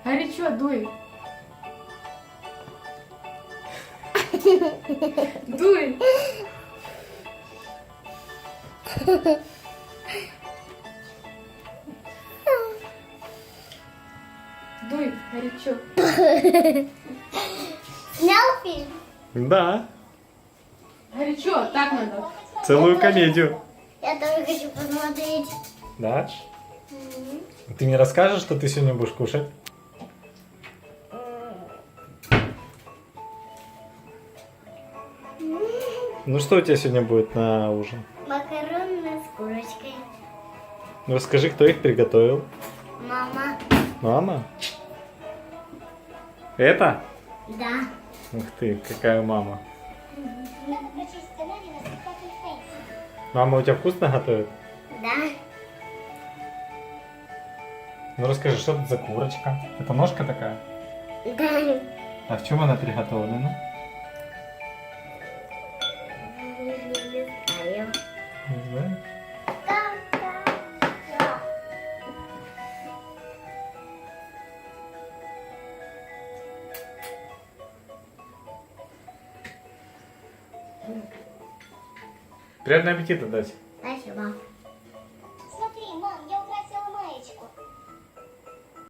Горячо, дуй. Дуй. Дуй, горячо. Снял фильм? Да, Горячо, так надо. целую комедию. Я тоже хочу посмотреть. Да? Ты мне расскажешь, что ты сегодня будешь кушать? Ну что у тебя сегодня будет на ужин? Макароны с курочкой. Ну расскажи, кто их приготовил? Мама. Мама? Это? Да. Ух ты, какая мама. Мама у тебя вкусно готовит? Да. Ну расскажи, что это за курочка? Это ножка такая? Да. А в чем она приготовлена? Не знаю. Не знаю. Приятного аппетита, Дась. Спасибо.